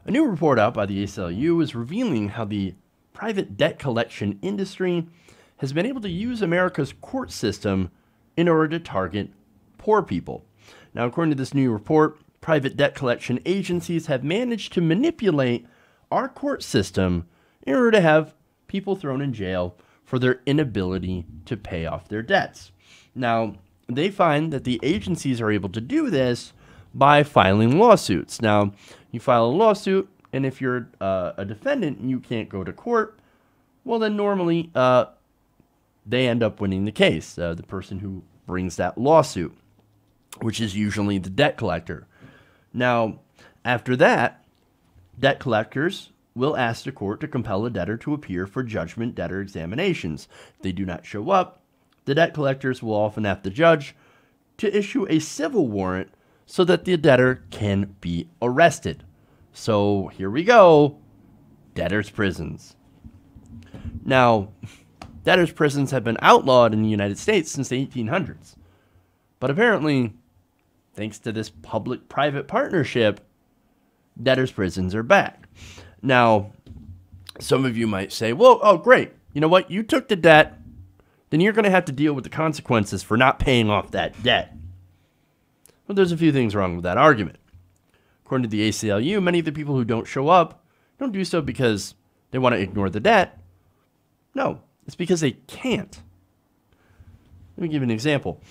A new report out by the ACLU is revealing how the private debt collection industry has been able to use America's court system in order to target poor people. Now, according to this new report, private debt collection agencies have managed to manipulate our court system in order to have people thrown in jail for their inability to pay off their debts. Now, they find that the agencies are able to do this by filing lawsuits. Now, you file a lawsuit, and if you're a defendant and you can't go to court, well, then normally they end up winning the case, the person who brings that lawsuit, which is usually the debt collector. Now, after that, debt collectors will ask the court to compel a debtor to appear for judgment debtor examinations. If they do not show up, the debt collectors will often ask the judge to issue a civil warrant so that the debtor can be arrested. So here we go, debtors' prisons. Now, debtors' prisons have been outlawed in the United States since the 1800s. But apparently, thanks to this public-private partnership, debtors' prisons are back. Now, some of you might say, well, oh, great. You know what? You took the debt, then you're going to have to deal with the consequences for not paying off that debt. Well, there's a few things wrong with that argument. According to the ACLU, many of the people who don't show up don't do so because they want to ignore the debt. No, it's because they can't. Let me give you an example.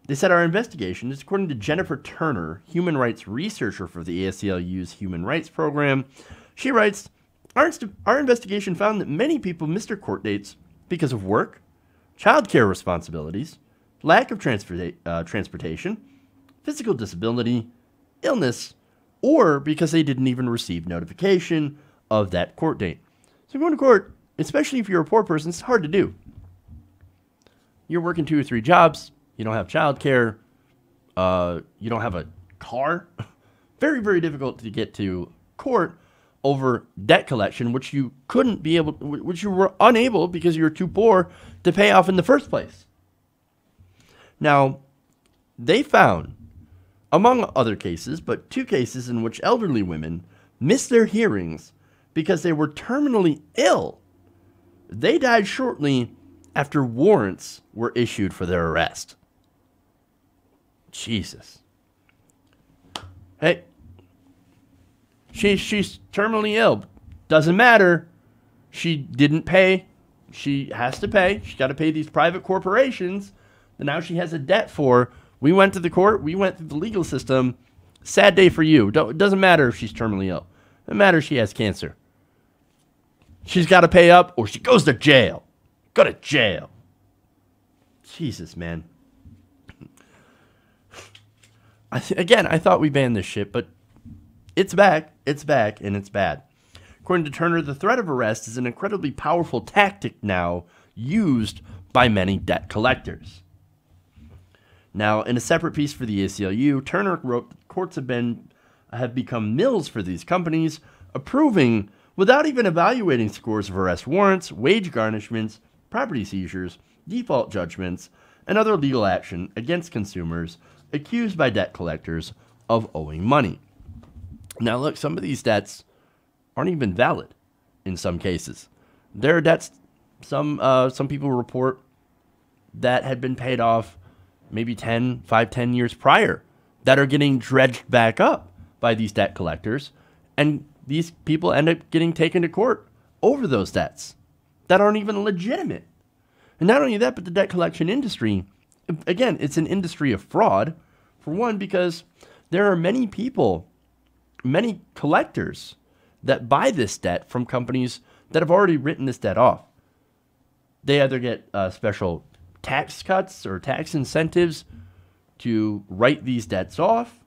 They said our investigation is according to Jennifer Turner, human rights researcher for the ACLU's Human Rights Program. She writes, our investigation found that many people miss their court dates because of work, childcare responsibilities, lack of transportation, physical disability, illness, or because they didn't even receive notification of that court date. So going to court, especially if you're a poor person, it's hard to do. You're working 2 or 3 jobs. You don't have childcare. You don't have a car. Very, very difficult to get to court over debt collection, which you were unable because you were too poor to pay off in the first place. Now, they found, among other cases, but 2 cases in which elderly women missed their hearings because they were terminally ill. They died shortly after warrants were issued for their arrest. Jesus. Hey, she's terminally ill. Doesn't matter. She didn't pay. She has to pay. She's got to pay these private corporations that now she has a debt for. We went to the court. We went through the legal system. Sad day for you. It doesn't matter if she's terminally ill. It doesn't matter if she has cancer. She's got to pay up or she goes to jail. Go to jail. Jesus, man. I thought we banned this shit, but it's back, and it's bad. According to Turner, the threat of arrest is an incredibly powerful tactic now used by many debt collectors. Now, in a separate piece for the ACLU, Turner wrote that courts have become mills for these companies, approving, without even evaluating scores of arrest warrants, wage garnishments, property seizures, default judgments, and other legal action against consumers accused by debt collectors of owing money. Now, look, some of these debts aren't even valid in some cases. There are debts, some people report, that had been paid off maybe 10 years prior that are getting dredged back up by these debt collectors. And these people end up getting taken to court over those debts that aren't even legitimate. And not only that, but the debt collection industry, again, it's an industry of fraud, for one, because there are many people, many collectors that buy this debt from companies that have already written this debt off. They either get special tax cuts or tax incentives to write these debts off,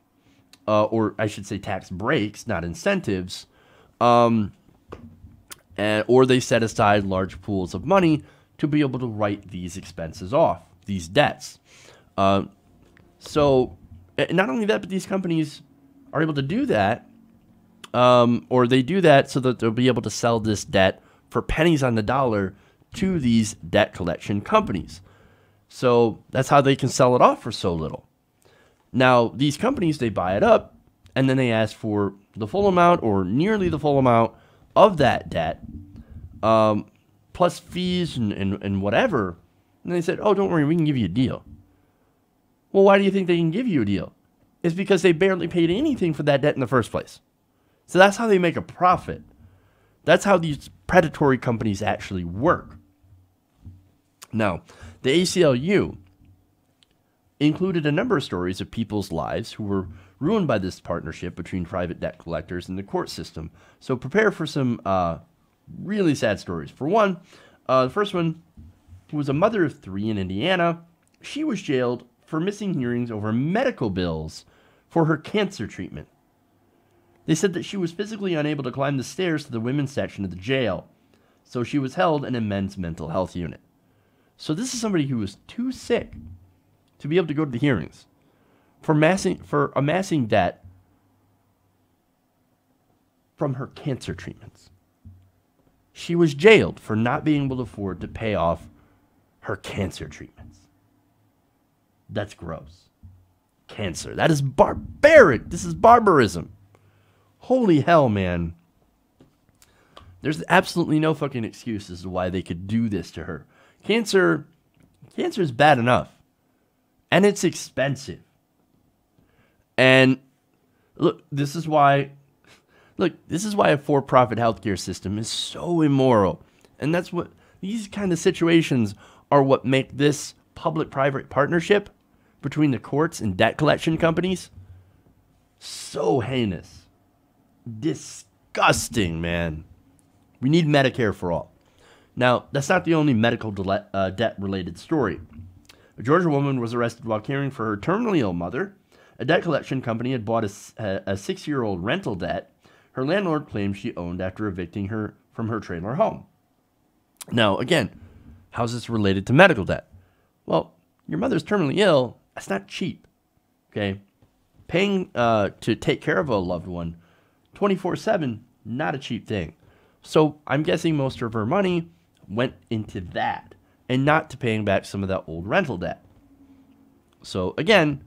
or I should say tax breaks, not incentives, or they set aside large pools of money to be able to write these expenses off, these debts. So not only that, but these companies are able to do that, or they do that so that they'll be able to sell this debt for pennies on the dollar to these debt collection companies. So that's how they can sell it off for so little. Now, these companies, they buy it up, and then they asked for the full amount or nearly the full amount of that debt, plus fees and whatever. And they said, oh, don't worry, we can give you a deal. Well, why do you think they can give you a deal? It's because they barely paid anything for that debt in the first place. So that's how they make a profit. That's how these predatory companies actually work. Now, the ACLU included a number of stories of people's lives who were ruined by this partnership between private debt collectors and the court system. So prepare for some really sad stories. For one, the first one, who was a mother of 3 in Indiana, she was jailed for missing hearings over medical bills for her cancer treatment. They said that she was physically unable to climb the stairs to the women's section of the jail, so she was held in a men's mental health unit. So this is somebody who was too sick to be able to go to the hearings for amassing debt from her cancer treatments. She was jailed for not being able to afford to pay off her cancer treatments. That's gross. Cancer. That is barbaric. This is barbarism. Holy hell, man. There's absolutely no fucking excuse as to why they could do this to her. Cancer is bad enough. And it's expensive. And look, this is why a for-profit healthcare system is so immoral. And that's what these kind of situations are, what make this public-private partnership between the courts and debt collection companies so heinous. Disgusting, man. We need Medicare for all. Now, that's not the only medical debt-related story. A Georgia woman was arrested while caring for her terminally ill mother. A debt collection company had bought a 6-year-old rental debt her landlord claimed she owned after evicting her from her trailer home. Now, again, how's this related to medical debt? Well, your mother's terminally ill. That's not cheap, okay? Paying to take care of a loved one 24/7, not a cheap thing. So I'm guessing most of her money went into that and not to paying back some of that old rental debt. So again,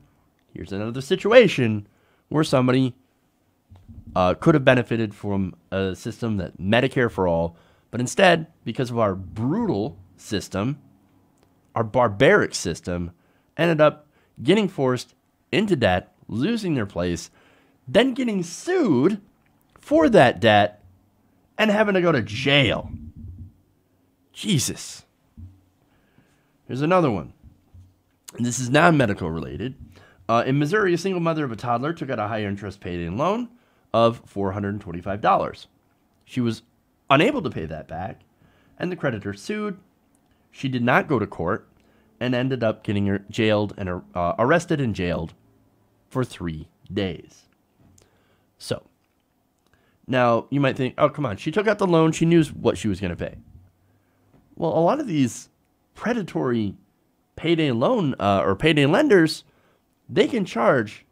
here's another situation where somebody could have benefited from a system that Medicare for all, but instead, because of our brutal system, our barbaric system, ended up getting forced into debt, losing their place, then getting sued for that debt, and having to go to jail. Jesus. Here's another one. And this is non-medical related. In Missouri, a single mother of a toddler took out a high-interest payday loan of $425. She was unable to pay that back, and the creditor sued. She did not go to court and ended up getting her jailed and arrested and jailed for 3 days. So, now you might think, oh, come on, she took out the loan. She knew what she was going to pay. Well, a lot of these predatory payday loan or payday lenders, they can charge,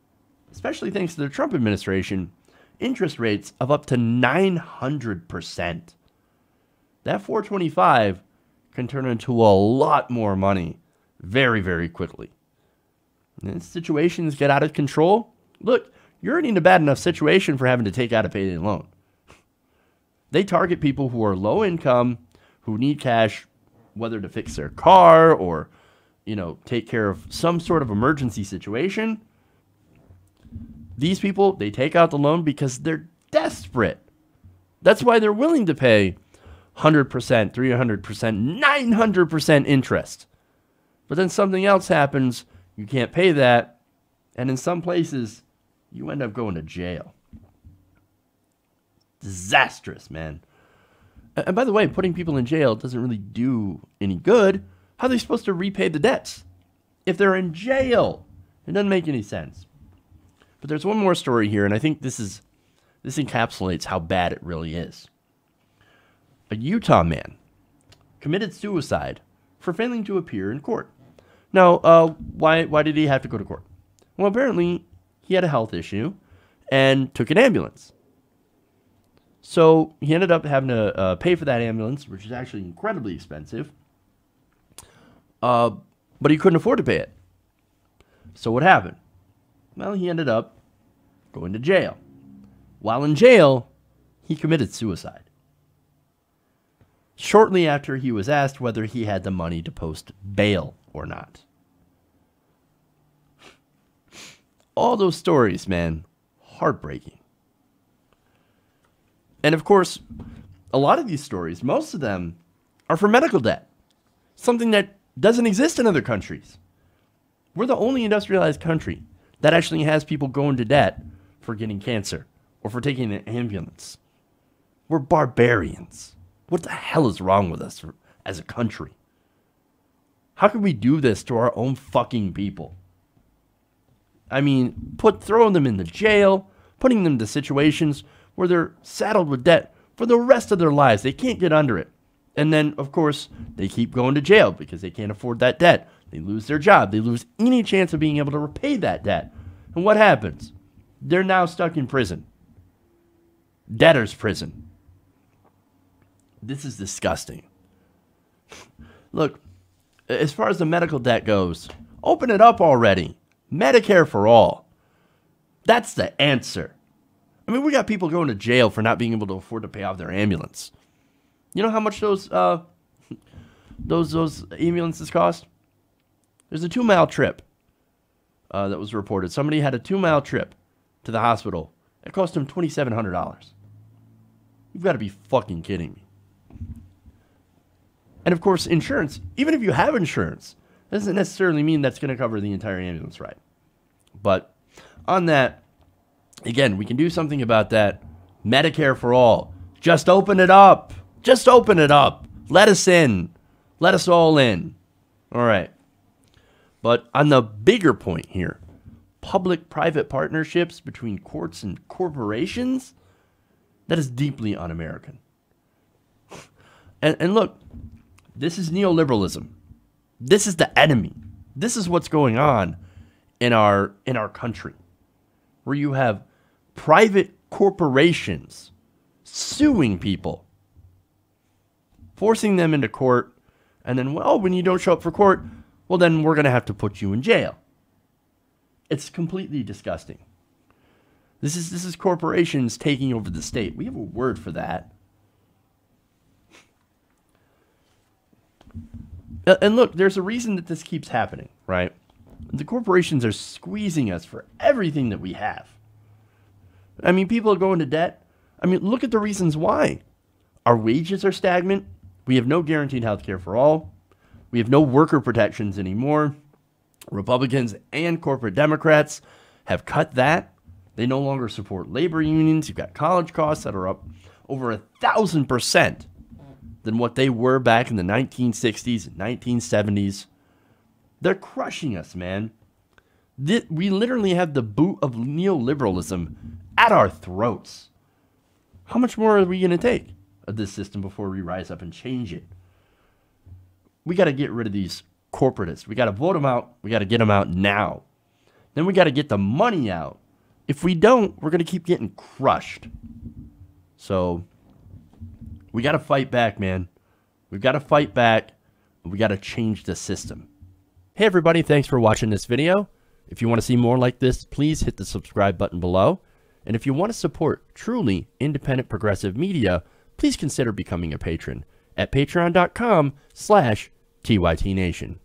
especially thanks to the Trump administration, interest rates of up to 900%. That 425 can turn into a lot more money very, very quickly. And situations get out of control. Look, you're already in a bad enough situation for having to take out a payday loan. They target people who are low income, who need cash, whether to fix their car or, take care of some sort of emergency situation. These people, they take out the loan because they're desperate. That's why they're willing to pay 100%, 300%, 900% interest. But then something else happens, you can't pay that, and in some places, you end up going to jail. Disastrous, man. And by the way, putting people in jail doesn't really do any good. How are they supposed to repay the debts if they're in jail? It doesn't make any sense. But there's one more story here, and I think this encapsulates how bad it really is. A Utah man committed suicide for failing to appear in court. Now, why did he have to go to court? Well, apparently he had a health issue and took an ambulance. So he ended up having to pay for that ambulance, which is actually incredibly expensive. But he couldn't afford to pay it. So what happened? Well, he ended up going to jail. While in jail, he committed suicide. Shortly after he was asked whether he had the money to post bail or not. All those stories, man, heartbreaking. And of course, a lot of these stories, most of them, are for medical debt. Something that doesn't exist in other countries. We're the only industrialized country that actually has people going to debt for getting cancer or for taking an ambulance. We're barbarians. What the hell is wrong with us as a country? How can we do this to our own fucking people? I mean, throwing them into jail, putting them into situations where they're saddled with debt for the rest of their lives. They can't get under it. And then, of course, they keep going to jail because they can't afford that debt. They lose their job. They lose any chance of being able to repay that debt. And what happens? They're now stuck in prison. Debtors' prison. This is disgusting. Look, as far as the medical debt goes, open it up already. Medicare for all. That's the answer. I mean, we got people going to jail for not being able to afford to pay off their ambulance. You know how much those ambulances cost? There's a 2-mile trip that was reported. Somebody had a 2-mile trip to the hospital. It cost them $2,700. You've got to be fucking kidding me. And of course, insurance, even if you have insurance, doesn't necessarily mean that's going to cover the entire ambulance ride. But on that, again, we can do something about that. Medicare for all. Just open it up. Just open it up. Let us in. Let us all in. All right. But on the bigger point here, public-private partnerships between courts and corporations, that is deeply un-American. And look, this is neoliberalism. This is the enemy. This is what's going on in our country, where you have private corporations suing people, forcing them into court, and then, well, when you don't show up for court, well, then we're going to have to put you in jail. It's completely disgusting. This is corporations taking over the state. We have a word for that. And look, there's a reason that this keeps happening, right? The corporations are squeezing us for everything that we have. I mean, people are going to debt. I mean, look at the reasons why. Our wages are stagnant. We have no guaranteed health care for all. We have no worker protections anymore. Republicans and corporate Democrats have cut that. They no longer support labor unions. You've got college costs that are up over 1,000% than what they were back in the 1960s and 1970s. They're crushing us, man. We literally have the boot of neoliberalism at our throats. How much more are we going to take of this system before we rise up and change it? We got to get rid of these corporatists. We got to vote them out. We got to get them out now. Then we got to get the money out. If we don't, we're going to keep getting crushed. So we got to fight back, man. We've got to fight back. We got to change the system. Hey, everybody. Thanks for watching this video. If you want to see more like this, please hit the subscribe button below. And if you want to support truly independent progressive media, please consider becoming a patron at patreon.com/TYTNation.